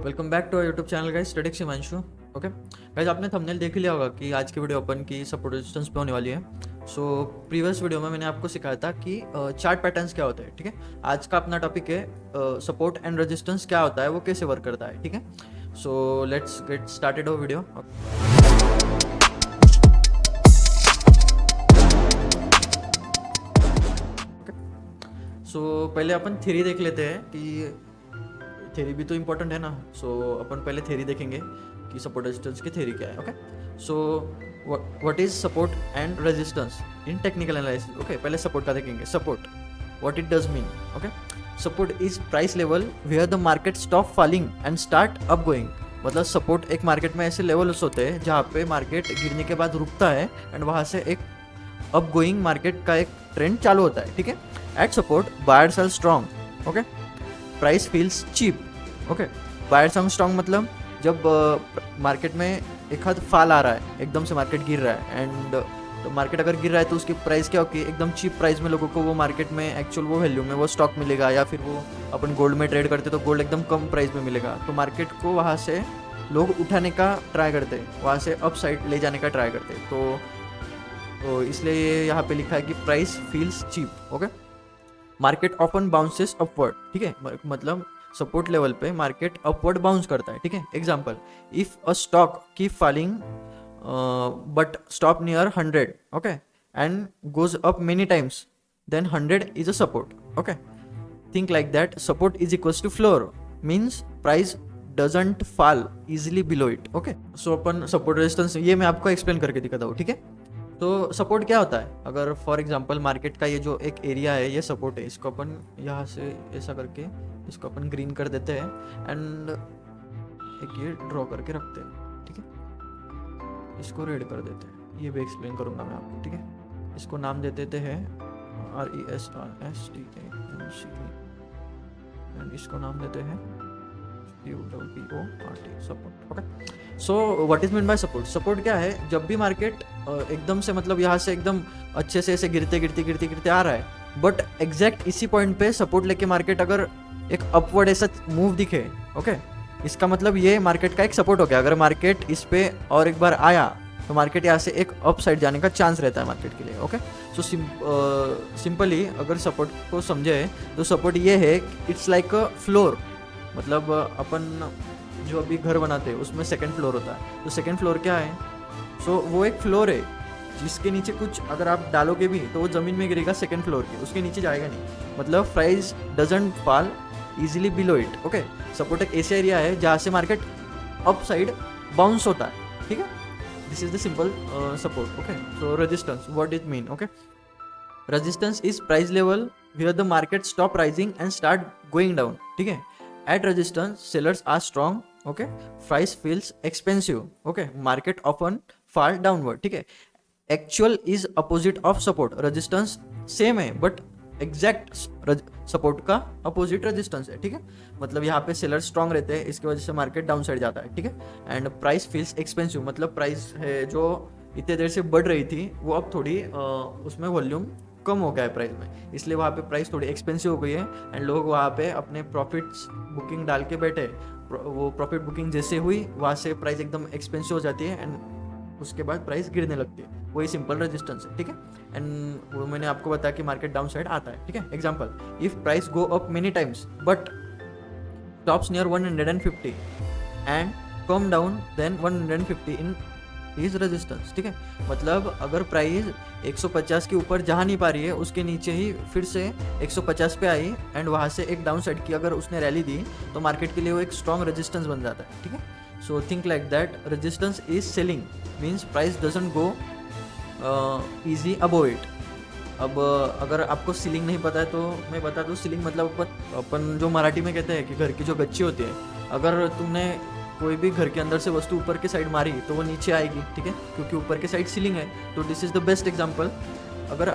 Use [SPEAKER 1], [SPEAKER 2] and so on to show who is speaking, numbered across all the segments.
[SPEAKER 1] Welcome back to YouTube channel guys, Studix Himanshu. Okay guys, आपने thumbnail देख लिया होगा कि आज की वीडियो अपन की सपोर्ट रेजिस्टेंस पे होने वाली है। सो प्रीवियस वीडियो में मैंने आपको सिखाया था कि चार्ट पैटर्न्स क्या होते हैं। ठीक है, आज का अपना टॉपिक है सपोर्ट एंड रेजिस्टेंस क्या होता है, वो कैसे वर्क करता है। ठीक है, so let's get started our video. So पहले अपन थ्योरी देख लेते हैं कि थ्योरी भी तो इम्पोर्टेंट है ना। सो अपन पहले थ्योरी देखेंगे कि सपोर्ट रेजिस्टेंस की थ्योरी क्या है। Okay, so what is support and resistance in technical analysis. Okay, पहले सपोर्ट का देखेंगे। Support, what it does mean. Okay, support is price level where the market stop falling and start up going. मतलब support एक market में ऐसे levels होते हैं जहाँ पे मार्केट गिरने के बाद रुकता है एंड वहाँ से एक अप गोइंग मार्केट का एक ट्रेंड चालू होता है। ठीक है, at support buyers are strong. Okay, price feels cheap. Okay, buyers are strong मतलब जब मार्केट में एक हद फाल आ रहा है, एकदम से मार्केट गिर रहा है एंड तो मार्केट अगर गिर रहा है तो उसकी प्राइस क्या होगी, एकदम चीप प्राइस में लोगों को वो मार्केट में एक्चुअल वो वैल्यू में वो स्टॉक मिलेगा, या फिर वो अपन गोल्ड में ट्रेड करते तो गोल्ड एकदम कम प्राइस में मिलेगा। तो मार्केट को वहाँ से लोग उठाने का ट्राई करते हैं, वहाँ से अप साइड ले जाने का ट्राई करते हैं। तो इसलिए यहाँ पे लिखा है कि price feels cheap. Okay, market often bounces upward. ठीक है, मतलब सपोर्ट लेवल पे मार्केट अपवर्ड बाउंस करता है। ठीक है, example, if a stock keep falling but stop near 100 okay and goes up many times, then 100 is a support. Okay, think like that. Support is equals to floor, means price doesn't fall easily below it. Okay, so अपन support resistance ये मैं आपको explain करके दिखाता हूँ। ठीक है, तो सपोर्ट क्या होता है, अगर फॉर एग्जांपल मार्केट का ये जो एक एरिया है ये सपोर्ट है, इसको अपन यहाँ से ऐसा करके इसको अपन ग्रीन कर देते हैं एंड एक ये ड्रॉ करके रखते हैं। ठीक है, इसको रेड कर देते हैं, ये भी एक्सप्लेन करूँगा मैं आपको। ठीक है, इसको नाम दे देते हैं RESRSTANC एंड इसको नाम देते हैं UWPORT, support. Okay, so what is mean by support. Support क्या है, जब भी मार्केट एकदम से मतलब यहाँ से एकदम अच्छे से ऐसे गिरते आ रहा है, बट एग्जैक्ट इसी पॉइंट पे सपोर्ट लेके मार्केट अगर एक अपवर्ड ऐसा मूव दिखे, ओके, इसका मतलब ये मार्केट का एक सपोर्ट हो गया। अगर मार्केट इस पे और एक बार आया तो मार्केट यहाँ से एक अप साइड जाने का चांस रहता है मार्केट के लिए। ओके, सो सिंपली अगर सपोर्ट को समझे तो सपोर्ट ये है, इट्स लाइक अ फ्लोर। मतलब अपन जो अभी घर बनाते हैं उसमें सेकंड फ्लोर होता है, तो सेकंड फ्लोर क्या है, सो वो एक फ्लोर है जिसके नीचे कुछ अगर आप डालोगे भी तो वो ज़मीन में गिरेगा सेकंड फ्लोर के, उसके नीचे जाएगा नहीं। मतलब price doesn't fall easily below it. Okay, support एक ऐसा एरिया है जहाँ से मार्केट अप साइड बाउंस होता है। ठीक है, this is the simple support. Okay, so resistance, what it mean. Okay, resistance is price level where the market stop rising and start going down. ठीक है, at resistance sellers are strong. Okay, price feels expensive. Okay, market often fall downward. ठीक है, actual is opposite of support. resistance same है but exact support का opposite resistance है। ठीक है, मतलब यहाँ पे सेलर स्ट्रॉन्ग रहते हैं, इसकी वजह से मार्केट डाउन साइड जाता है। ठीक है, एंड प्राइस फील्स एक्सपेंसिव, मतलब प्राइस है जो इतने देर से बढ़ रही थी वो अब थोड़ी उसमें वॉल्यूम कम हो गया है प्राइस में, इसलिए वहाँ पे प्राइस थोड़ी एक्सपेंसिव हो गई है एंड लोग वहाँ पे अपने प्रॉफिट्स बुकिंग डाल के बैठे। वो प्रॉफिट बुकिंग जैसे हुई वहाँ से प्राइस एकदम एक्सपेंसिव हो जाती है एंड उसके बाद प्राइस गिरने लगती है। वही सिंपल रेजिस्टेंस है। ठीक है, एंड वो मैंने आपको बताया कि मार्केट डाउन साइड आता है। ठीक है, example, if price go up many times but stops near 150 and come down then 150 in is resistance. ठीक है, मतलब अगर प्राइस 150 के ऊपर जा नहीं पा रही है, उसके नीचे ही फिर से 150 पे आई एंड वहाँ से एक डाउन साइड की अगर उसने रैली दी तो मार्केट के लिए वो एक स्ट्रॉन्ग रेजिस्टेंस बन जाता है। ठीक है, so think like that. Resistance is selling, means price doesn't go easy above it. अब अगर आपको सीलिंग नहीं पता है तो मैं बता दूँ। सीलिंग मतलब अपन जो मराठी में कहते हैं कि घर की जो गच्ची होती है, अगर तुमने कोई भी घर के अंदर से वस्तु ऊपर के साइड मारी तो वो नीचे आएगी। ठीक है, क्योंकि ऊपर के साइड सीलिंग है। तो this is the best example. अगर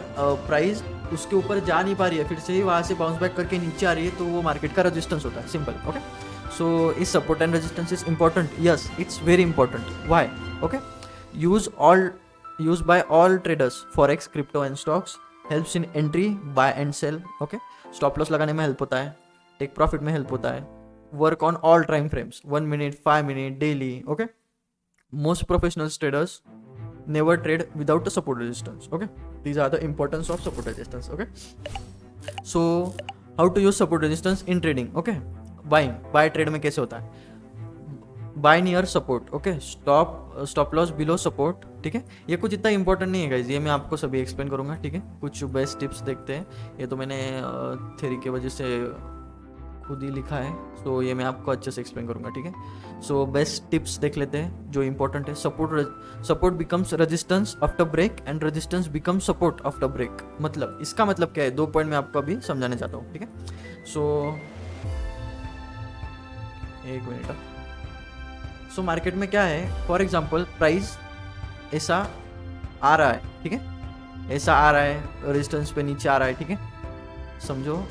[SPEAKER 1] प्राइस उसके ऊपर जा नहीं पा रही है, फिर से ही वहाँ से बाउंस बैक करके नीचे आ रही है, तो वो मार्केट का रेजिस्टेंस होता है। Simple. Okay, so is support and resistance is important. Yes, it's very important. Why? Okay, use by all traders, forex, crypto and stocks, helps in entry, buy and sell. Okay, stop loss लगाने में help होता है, take profit में help होता है, work on all time frames, 1 minute, 5 minute, daily. Okay, most professional traders never trade without a support resistance. Okay, these are the importance of support resistance. Okay, so how to use support resistance in trading. Okay, buy trade में कैसे होता है, buy near support. Okay, stop loss below support. ठीक है, ये कुछ इतना important नहीं है गाइज, ये मैं आपको सभी एक्सप्लेन करूंगा. ठीक है, कुछ बेस्ट टिप्स देखते हैं. ये तो मैंने थ्योरी की वजह से खुद ही लिखा है, तो ये मैं आपको अच्छे से एक्सप्लेन करूंगा. ठीक है, सो बेस्ट टिप्स देख लेते हैं जो इंपॉर्टेंट है. Support becomes resistance after break and resistance becomes support after break. मतलब इसका मतलब क्या है, 2 पॉइंट मैं आपको अभी समझाने चाहता हूँ. ठीक है, सो एक मिनट. सो मार्केट में क्या है, फॉर एग्जाम्पल प्राइस ऐसा आ रहा है. ठीक है, ऐसा आ रहा है, रेजिस्टेंस पे नीचे आ रहा है. ठीक है, समझो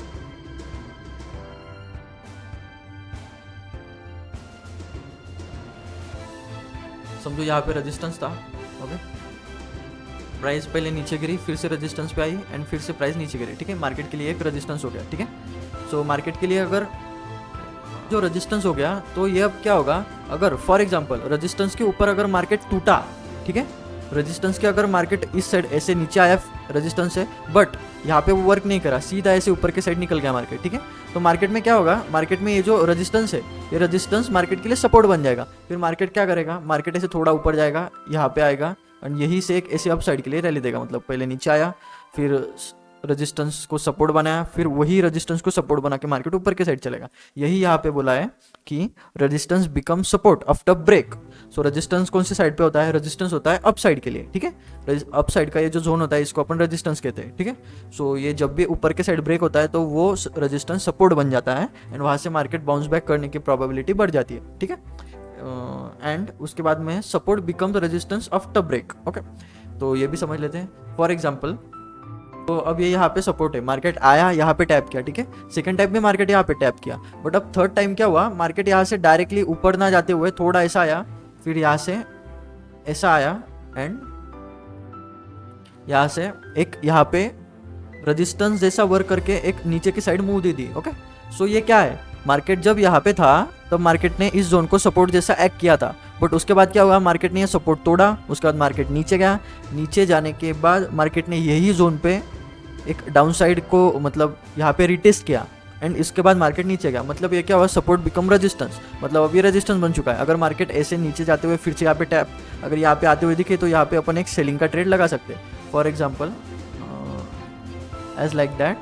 [SPEAKER 1] यहाँ पे रेजिस्टेंस था. ओके, प्राइस पहले नीचे गिरी, फिर से रेजिस्टेंस पे आई एंड फिर से प्राइस नीचे गिरी. ठीक है, मार्केट के लिए एक रेजिस्टेंस हो गया. ठीक है, सो मार्केट के लिए अगर जो रेजिस्टेंस हो गया, तो ये अब क्या होगा, अगर फॉर एग्जांपल रेजिस्टेंस के ऊपर अगर मार्केट टूटा. ठीक है, रेजिस्टेंस के अगर मार्केट इस साइड ऐसे नीचे आया रेजिस्टेंस से, बट यहाँ पे वो वर्क नहीं करा, सीधा ऐसे ऊपर के साइड निकल गया मार्केट. ठीक है, तो मार्केट में क्या होगा, मार्केट में ये जो रेजिस्टेंस है, ये रेजिस्टेंस मार्केट के लिए सपोर्ट बन जाएगा. फिर मार्केट क्या करेगा, मार्केट ऐसे थोड़ा ऊपर जाएगा, यहाँ पे आएगा एंड यही से एक ऐसे अप साइड के लिए रैली देगा. मतलब पहले नीचे आया, फिर रेजिस्टेंस को सपोर्ट बनाया, फिर वही रेजिस्टेंस को सपोर्ट बना के मार्केट ऊपर के साइड चलेगा. यही यहाँ पे बोला है कि resistance become support after break. So resistance कौन सी साइड पे होता है, रेजिस्टेंस होता है अप साइड के लिए. ठीक है, अप साइड का ये जो जोन होता है, इसको अपन रेजिस्टेंस कहते हैं. ठीक है, सो ये जब भी ऊपर के साइड ब्रेक होता है, तो वो रेजिस्टेंस सपोर्ट बन जाता है एंड वहाँ से मार्केट बाउंस बैक करने की प्रोबेबिलिटी बढ़ जाती है. ठीक है, एंड उसके बाद में support become the resistance after break. Okay, तो ये भी समझ लेते हैं. फॉर एग्जाम्पल, तो अब ये यहाँ पे सपोर्ट है, मार्केट आया, यहाँ पे टैप किया. ठीक है, सेकंड टाइम में मार्केट यहाँ पे टैप किया, बट अब थर्ड टाइम क्या हुआ, मार्केट यहाँ से डायरेक्टली ऊपर ना जाते हुए थोड़ा ऐसा आया, फिर यहाँ से ऐसा आया एंड यहाँ से एक यहाँ पे रेजिस्टेंस जैसा वर्क करके एक नीचे की साइड मूव दे दी. ओके, सो ये क्या है, मार्केट जब यहाँ पे था तब मार्केट ने इस जोन को सपोर्ट जैसा एक्ट किया था, बट उसके बाद क्या हुआ, मार्केट ने ये सपोर्ट तोड़ा, उसके बाद मार्केट नीचे गया. नीचे जाने के बाद मार्केट ने यही जोन पे एक डाउन साइड को मतलब यहाँ पे रिटेस्ट किया एंड इसके बाद मार्केट नीचे गया. मतलब ये क्या हुआ, सपोर्ट बिकम रेजिस्टेंस. मतलब अब ये रेजिस्टेंस बन चुका है. अगर मार्केट ऐसे नीचे जाते हुए फिर से यहाँ पे टैप, अगर यहाँ पे आते हुए दिखे, तो यहाँ पे अपन एक सेलिंग का ट्रेड लगा सकते हैं. For example as like that.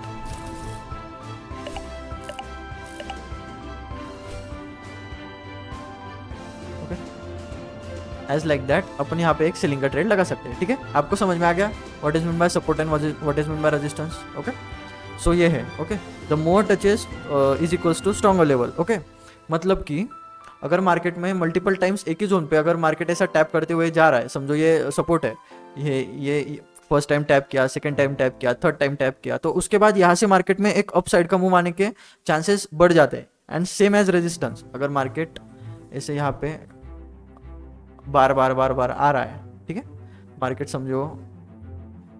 [SPEAKER 1] As like that अपन यहाँ पे एक सेलिंग का ट्रेड लगा सकते हैं. ठीक है, आपको समझ में आ गया what is mean by support and what is mean by resistance. Okay, so ये है. Okay, the more touches is equals to stronger level. Okay, मतलब कि अगर मार्केट में मल्टीपल टाइम्स एक ही जोन पे अगर मार्केट ऐसा टैप करते हुए जा रहा है, समझो ये सपोर्ट है, ये फर्स्ट टाइम टैप किया, सेकंड टाइम टैप किया, थर्ड टाइम टैप किया, तो उसके बाद यहाँ से मार्केट में एक अप साइड का मूव आने के चांसेस बढ़ जाते हैं. एंड सेम एज रेजिस्टेंस, अगर मार्केट ऐसे यहाँ पे बार बार आ रहा है. ठीक है, मार्केट समझो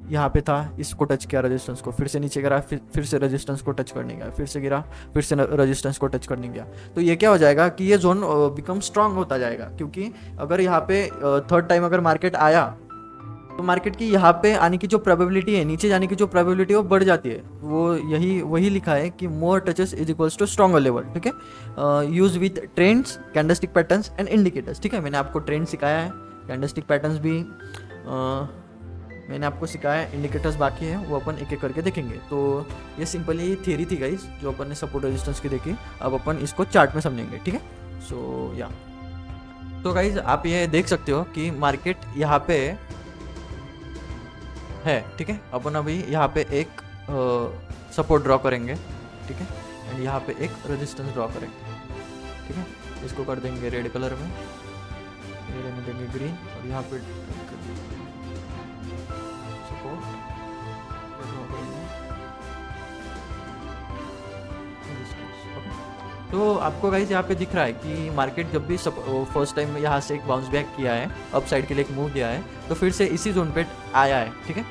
[SPEAKER 1] यहाँ पे था, इसको टच किया रेजिस्टेंस को, फिर से नीचे गिरा, फिर से रेजिस्टेंस को टच करने गया, फिर से गिरा, फिर से रेजिस्टेंस को टच करने गया, तो ये क्या हो जाएगा कि ये जोन बिकम स्ट्रांग होता जाएगा. क्योंकि अगर यहाँ पे थर्ड टाइम अगर मार्केट आया, तो मार्केट की यहाँ पे आने की जो प्रोबेबिलिटी है, नीचे जाने की जो प्रोबेबिलिटी है वो बढ़ जाती है. वो वही लिखा है कि more touches is equals to stronger level. ठीक है, use with trends, candlestick patterns and indicators. ठीक है, मैंने आपको ट्रेंड सिखाया है, कैंडलस्टिक पैटर्न्स भी मैंने आपको सिखाया है, इंडिकेटर्स बाकी है, वो अपन एक एक करके देखेंगे. तो ये सिंपली थ्योरी थी गाइस, जो अपन ने सपोर्ट रेजिस्टेंस की देखी. अब अपन इसको चार्ट में समझेंगे. ठीक है, सो या तो गाइस आप ये देख सकते हो कि मार्केट यहाँ पे है. ठीक है, अपन अभी यहाँ पे एक सपोर्ट ड्रॉ करेंगे. ठीक है, एंड यहाँ पे एक रेजिस्टेंस ड्रॉ करेंगे. ठीक है, इसको कर देंगे रेड कलर में, ये रहने देंगे ग्रीन, और यहाँ पे सपोर्ट ड्रॉ करेंगे, तो आपको गाइस यहाँ पे दिख रहा है कि मार्केट जब भी फर्स्ट टाइम यहाँ से एक बाउंस बैक किया है, अप साइड के लिए एक मूव दिया है, तो फिर से इसी जोन पे आया है. ठीक है,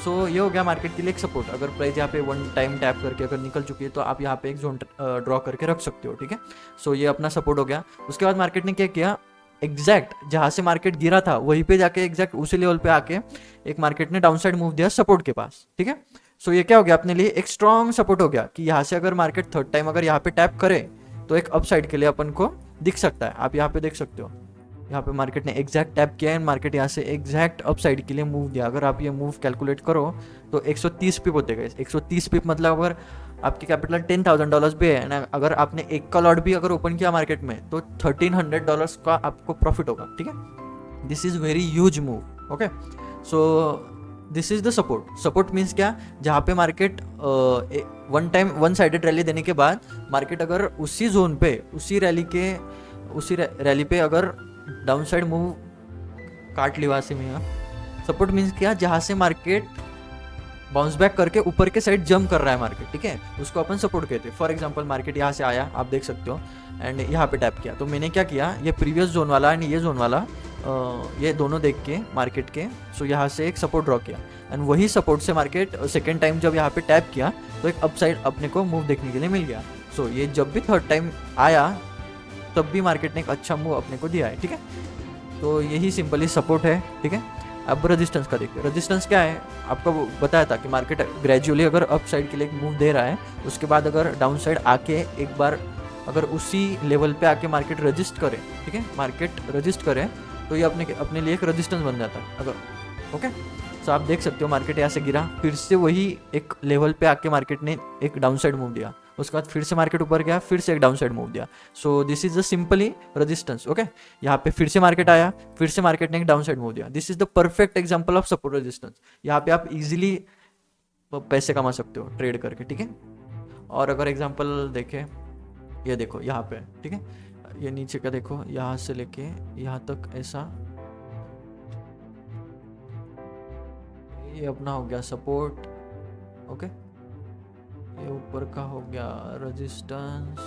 [SPEAKER 1] सो ये हो गया मार्केट के लिए एक सपोर्ट। अगर प्राइस यहाँ पे वन टाइम टैप करके अगर निकल चुकी है तो आप यहाँ पे एक जोन ड्रॉ करके रख सकते हो, ठीक है। सो ये अपना सपोर्ट हो गया। उसके बाद मार्केट ने क्या किया, एग्जैक्ट जहाँ से मार्केट गिरा था वहीं पे जाके एग्जैक्ट उसी लेवल पे आके एक मार्केट ने डाउनसाइड मूव दिया सपोर्ट के पास, ठीक है। सो ये क्या हो गया अपने लिए, एक स्ट्रॉन्ग सपोर्ट हो गया कि यहाँ से अगर मार्केट थर्ड टाइम अगर यहाँ पे टैप करे तो एक अपसाइड के लिए अपन को दिख सकता है। आप यहाँ पे देख सकते हो, यहाँ पे मार्केट ने एग्जैक्ट टैप किया है, मार्केट यहाँ से एग्जैक्ट अपसाइड के लिए मूव दिया। अगर आप ये मूव कैलकुलेट करो तो 130 पिप होते गए। 130 पिप मतलब अगर आपकी कैपिटल $10,000 भी है ना, अगर आपने एक का लॉट भी अगर ओपन किया मार्केट में तो $1,300 का आपको प्रॉफिट होगा, ठीक है। This is very huge move, okay. So this is the support. Support means क्या, जहाँ पे market one time one sided rally देने के बाद मार्केट अगर उसी जोन पे उसी रैली पे अगर डाउन साइड मूव काट ली वहाँ से में, सपोर्ट मीन्स क्या, जहाँ से मार्केट बाउंस बैक करके ऊपर के साइड जंप कर रहा है मार्केट, ठीक है, उसको अपन सपोर्ट कहते हैं। फॉर एग्जांपल मार्केट यहाँ से आया, आप देख सकते हो, एंड यहाँ पे टैप किया, तो मैंने क्या किया, ये प्रीवियस जोन वाला एंड ये जोन वाला ये दोनों देख के मार्केट के, सो यहाँ से एक सपोर्ट ड्रॉ किया एंड वही सपोर्ट से मार्केट सेकेंड टाइम जब यहाँ पे टैप किया तो एक अपसाइड अपने को मूव देखने के लिए मिल गया। सो ये जब भी थर्ड टाइम आया तब भी मार्केट ने एक अच्छा मूव अपने को दिया है, ठीक है। तो यही सिंपली सपोर्ट है, ठीक है। अब रेजिस्टेंस का देखिए, रेजिस्टेंस क्या है, आपको बताया था कि मार्केट ग्रेजुअली अगर अप साइड के लिए एक मूव दे रहा है, उसके बाद अगर डाउन साइड आके एक बार अगर उसी लेवल पे आके मार्केट रजिस्ट करे, ठीक है, मार्केट रजिस्ट करे तो ये अपने लिए एक रेजिस्टेंस बन जाता है अगर, ओके। सो आप देख सकते हो मार्केट यहाँ से गिरा, फिर से वही एक लेवल पे आके मार्केट ने एक डाउन साइड मूव दिया, उसके बाद फिर से मार्केट ऊपर गया, फिर से एक डाउन साइड मूव दिया। So this is the simply resistance, okay. यहाँ पे फिर से मार्केट आया, फिर से मार्केट ने एक डाउन साइड मूव दिया। This is the perfect example of support resistance. यहाँ पे आप इजीली पैसे कमा सकते हो ट्रेड करके, ठीक है। और अगर एग्जांपल देखें, ये देखो यहाँ पे, ठीक है, ये नीचे का देखो, यहाँ से लेके यहाँ तक ऐसा, ये अपना हो गया सपोर्ट, ओके। ये ऊपर का हो गया रेजिस्टेंस,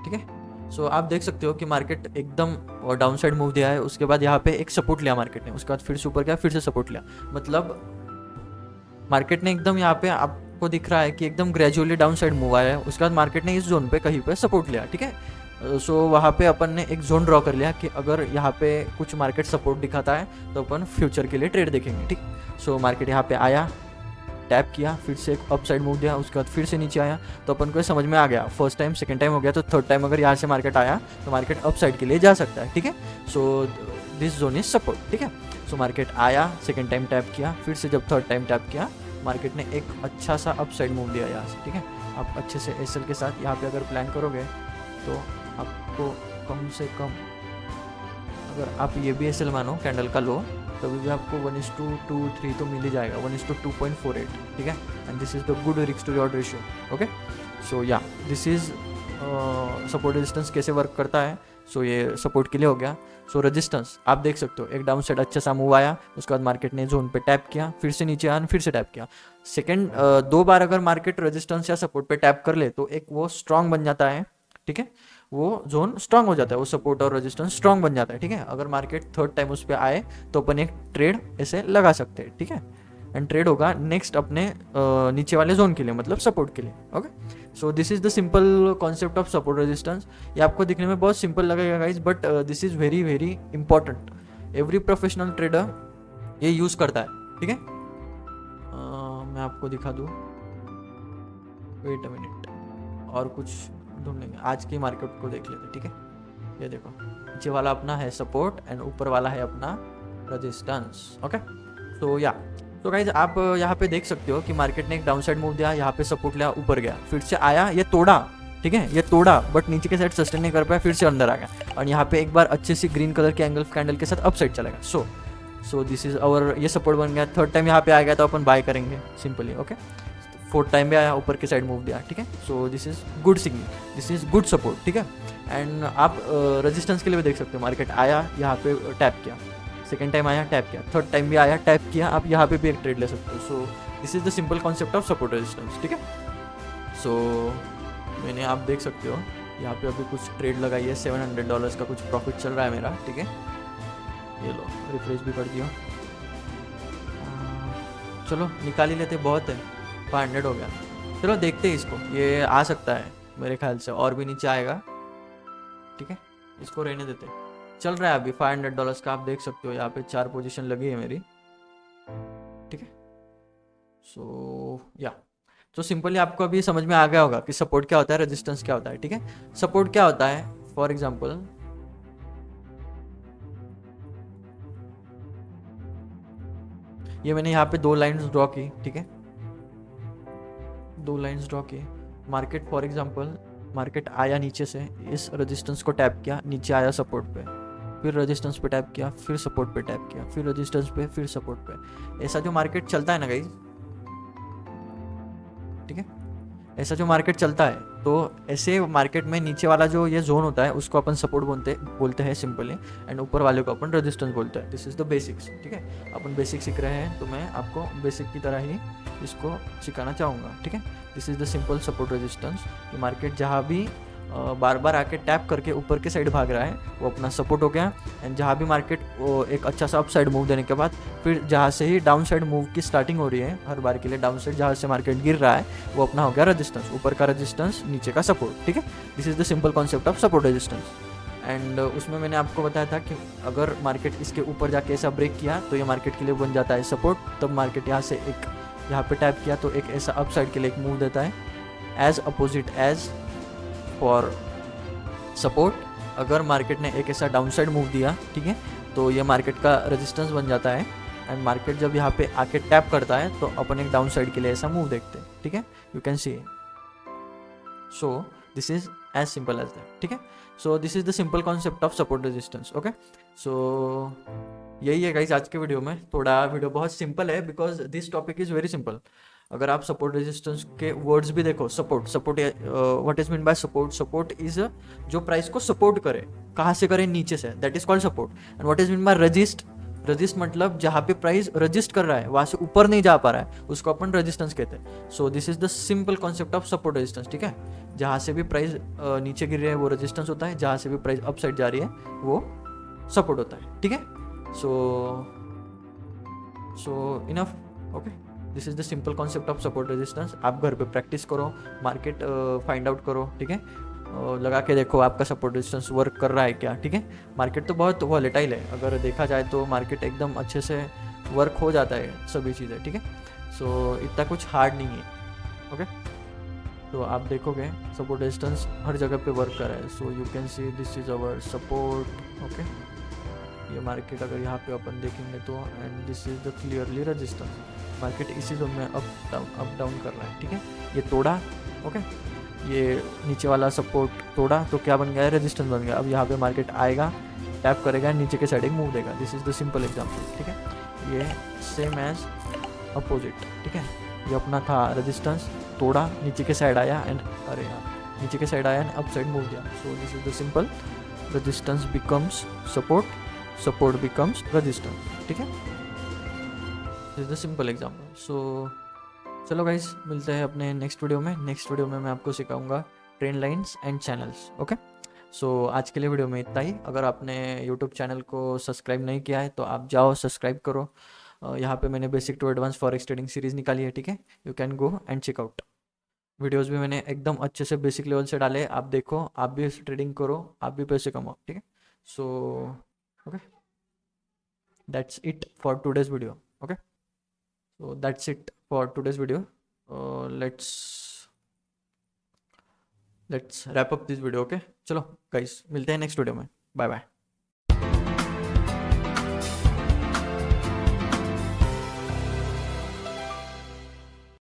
[SPEAKER 1] ठीक है। सो आप देख सकते हो कि मार्केट एकदम डाउन साइड मूव दिया है, उसके बाद यहाँ पे एक सपोर्ट लिया मार्केट ने, उसके बाद फिर से ऊपर गया, फिर से सपोर्ट लिया, मतलब मार्केट ने एकदम यहाँ पे आपको दिख रहा है कि एकदम ग्रेजुअली डाउन साइड मूव आया है। उसके बाद मार्केट ने इस जोन पे कहीं पे सपोर्ट लिया, ठीक है। सो वहाँ पे अपन ने एक जोन ड्रॉ कर लिया कि अगर यहाँ पे कुछ मार्केट सपोर्ट दिखाता है तो अपन फ्यूचर के लिए ट्रेड देखेंगे, ठीक। सो मार्केट यहाँ पे आया, टैप किया, फिर से एक अप साइड मूव दिया, उसके बाद फिर से नीचे आया, तो अपन को समझ में आ गया, फर्स्ट टाइम सेकंड टाइम हो गया, तो थर्ड टाइम अगर यहाँ से मार्केट आया तो मार्केट अप साइड के लिए जा सकता है, ठीक है। So this zone is support, ठीक है। सो मार्केट आया, सेकेंड टाइम टैप किया, फिर से जब थर्ड टाइम टैप किया, मार्केट ने एक अच्छा सा अप साइड मूव दिया यहाँ से, ठीक है। आप अच्छे से एसएल के साथ यहाँ पे अगर प्लान करोगे तो आपको कम से कम, अगर आप ये भी एसएल मानो कैंडल का लो, तो भी आपको 1:23 तो मिल ही जाएगा, 1:2.48, ठीक है। And this is the good risk to reward ratio, okay. So ya this is support resistance कैसे वर्क करता है। सो ये सपोर्ट के लिए हो गया। सो रेजिस्टेंस आप देख सकते हो, एक डाउन साइड अच्छा सा मूव आया, उसके बाद मार्केट ने जोन पे टैप किया, फिर से नीचे आया, फिर से टैप किया। सेकंड दो बार अगर मार्केट रेजिस्टेंस या सपोर्ट पे टैप कर ले तो एक वो स्ट्रांग बन जाता है, ठीक है, वो जोन स्ट्रांग हो जाता है, वो सपोर्ट और रेजिस्टेंस स्ट्रांग बन जाता है, ठीक है। अगर मार्केट थर्ड टाइम उस पर आए तो अपन एक ट्रेड ऐसे लगा सकते हैं, ठीक है। एंड ट्रेड होगा नेक्स्ट अपने नीचे वाले जोन के लिए, मतलब सपोर्ट के लिए, okay. So this is the simple concept of support resistance. ये आपको दिखने में बहुत सिंपल लगेगा guys, but this is very very important. Every professional trader ये यूज करता है, ठीक है। मैं आपको दिखा दूँ, वेट अ मिनट, और कुछ ढूंढेंगे, आज की मार्केट को देख लेते, ठीक है। ये देखो, नीचे वाला अपना है सपोर्ट एंड ऊपर वाला है अपना रेजिस्टेंस, ओके। तो या तो गाइज आप यहाँ पे देख सकते हो कि मार्केट ने एक डाउन साइड मूव दिया, यहाँ पे सपोर्ट लिया, ऊपर गया, फिर से आया, ये तोड़ा, ठीक है, ये तोड़ा, बट नीचे के साइड सस्टेन नहीं कर पाया, फिर से अंदर आ गया, और यहाँ पे एक बार अच्छे से ग्रीन कलर के एंगल कैंडल के साथ अप साइड चला गया। सो दिस इज और ये सपोर्ट बन गया। थर्ड टाइम यहाँ पे आ गया तो अपन बाय करेंगे सिंपली, ओके। फोर्थ टाइम भी आया, ऊपर के साइड मूव दिया, ठीक है। So this is good signal, this is good support, ठीक है। एंड आप रेजिस्टेंस के लिए भी देख सकते हो, मार्केट आया, यहाँ पे टैप किया, सेकेंड टाइम आया, टैप किया, थर्ड टाइम भी आया, टैप किया, आप यहाँ पे भी एक ट्रेड ले सकते हो। सो this is the simple concept of support resistance, ठीक है। सो मैंने आप देख सकते हो यहाँ पे अभी कुछ ट्रेड लगाई है, $700 का कुछ प्रॉफिट चल रहा है मेरा, ठीक है। ये लो, रिफ्रेश भी कर दिया। चलो निकाल ही लेते, बहुत है, 500 हो गया। चलो देखते हैं इसको, ये आ सकता है मेरे ख्याल से, और भी नीचे आएगा, ठीक है। इसको रहने देते, चल रहा है अभी $500 का, आप देख सकते हो यहाँ पे 4 पोजीशन लगी है मेरी, ठीक है। सो या तो सिंपली आपको अभी समझ में आ गया होगा कि सपोर्ट क्या होता है, रेजिस्टेंस क्या होता है, ठीक है। सपोर्ट क्या होता है, फॉर एग्जांपल ये मैंने यहाँ पे 2 लाइंस ड्रॉ की, ठीक है, 2 लाइंस ड्रॉ की। मार्केट फॉर एग्जांपल, मार्केट आया नीचे से, इस रेजिस्टेंस को टैप किया, नीचे आया सपोर्ट पे, फिर रेजिस्टेंस पे टैप किया, फिर सपोर्ट पे टैप किया, फिर रेजिस्टेंस पे, फिर सपोर्ट पे। ऐसा जो मार्केट चलता है ना गाइस, ठीक है, ऐसा जो मार्केट चलता है, तो ऐसे मार्केट में नीचे वाला जो ये जोन होता है उसको अपन सपोर्ट बोलते हैं सिंपली, एंड ऊपर वाले को अपन रेजिस्टेंस बोलते हैं। दिस इज द बेसिक्स, ठीक है। अपन बेसिक सीख रहे हैं, तो मैं आपको बेसिक की तरह ही इसको सिखाना चाहूँगा, ठीक है। This is the simple support resistance. कि मार्केट जहाँ भी बार बार आके टैप करके ऊपर के साइड भाग रहा है वो अपना सपोर्ट हो गया, एंड जहाँ भी मार्केट एक अच्छा सा अप साइड मूव देने के बाद फिर जहाँ से ही डाउन साइड मूव की स्टार्टिंग हो रही है हर बार के लिए, डाउन साइड जहाँ से मार्केट गिर रहा है वो अपना हो गया रेजिस्टेंस, ऊपर का रेजिस्टेंस, नीचे का सपोर्ट, ठीक है। This is the simple concept of support resistance. And उसमें मैंने आपको बताया था कि अगर मार्केट इसके ऊपर जाके ऐसा ब्रेक किया तो ये मार्केट के लिए बन जाता है सपोर्ट, तब मार्केट यहाँ से एक यहाँ पे टैप किया तो एक ऐसा अप साइड के लिए एक मूव देता है, as opposite as for support. अगर मार्केट ने एक ऐसा डाउन साइड मूव दिया, ठीक है, तो ये मार्केट का रेजिस्टेंस बन जाता है, एंड मार्केट जब यहाँ पे आके टैप करता है तो अपन एक डाउन साइड के लिए ऐसा मूव देखते हैं, ठीक है। You can see, so this is as simple as that, ठीक है। So this is the simple concept of support resistance, okay. So यही है गाइज आज के वीडियो में। थोड़ा वीडियो बहुत सिंपल है because this topic is very simple. अगर आप सपोर्ट रेजिस्टेंस के वर्ड्स भी देखो, support what is mean by support, support is जो प्राइस को सपोर्ट करे, कहाँ से करे, नीचे से, that is called support. And what is mean bye resist, resist मतलब जहाँ पे प्राइस रजिस्ट कर रहा है वहाँ से ऊपर नहीं जा पा रहा है, उसको अपन रेजिस्टेंस कहते हैं। सो this is the simple concept of support resistance, ठीक है। जहाँ से भी प्राइस नीचे गिर रही है वो रेजिस्टेंस होता है, जहाँ से भी प्राइस अप साइड जा रही है वो सपोर्ट होता है, ठीक है। So enough, okay. This is the simple concept of support resistance. आप घर पे प्रैक्टिस करो, मार्केट फाइंड आउट करो, ठीक है, लगा के देखो आपका सपोर्ट रेजिस्टेंस वर्क कर रहा है क्या, ठीक है। मार्केट तो बहुत वॉलेटाइल है, अगर देखा जाए तो मार्केट एकदम अच्छे से वर्क हो जाता है सभी चीज़ें, ठीक है। सो इतना कुछ हार्ड नहीं है, ओके। तो आप देखोगे सपोर्ट रेजिस्टेंस हर जगह पे वर्क कर रहा है। So you can see this is our support, okay. ये मार्केट अगर यहाँ पे अपन देखेंगे तो, and this is the clearly resistance, market इसी जोन में अप डाउन कर रहा है, ठीक है। ये तोड़ा, ओके, ये नीचे वाला सपोर्ट तोड़ा तो क्या बन गया है, रेजिस्टेंस बन गया। अब यहाँ पे मार्केट आएगा, टैप करेगा, नीचे के साइड एक मूव देगा। This is the simple example, ठीक है। ये सेम एज अपोजिट, ठीक है। ये अपना था रेजिस्टेंस, तोड़ा, नीचे के साइड आया, एंड अरे यार नीचे के साइड आया एंड अप साइड मूव दिया। So this is the simple, resistance becomes support, support becomes resistance, ठीक है। This is the simple example. So चलो गाइस, मिलते हैं अपने नेक्स्ट वीडियो में। नेक्स्ट वीडियो में मैं आपको सिखाऊंगा trend lines and channels, okay. So आज के लिए वीडियो में इतना ही। अगर आपने यूट्यूब चैनल को सब्सक्राइब नहीं किया है तो आप जाओ सब्सक्राइब करो। यहाँ पे मैंने basic to advance forex trading series निकाली है, ठीक है। You can go and check out. Videos भी मैंने एकदम अच्छे से बेसिक लेवल से डाले, आप देखो, आप भी ट्रेडिंग करो, आप भी पैसे कमाओ, ठीक है। So okay, that's it for today's video, okay. So that's it for today's video. Let's wrap up this video, okay? चलो guys, मिलते हैं नेक्स्ट वीडियो में, बाय बाय।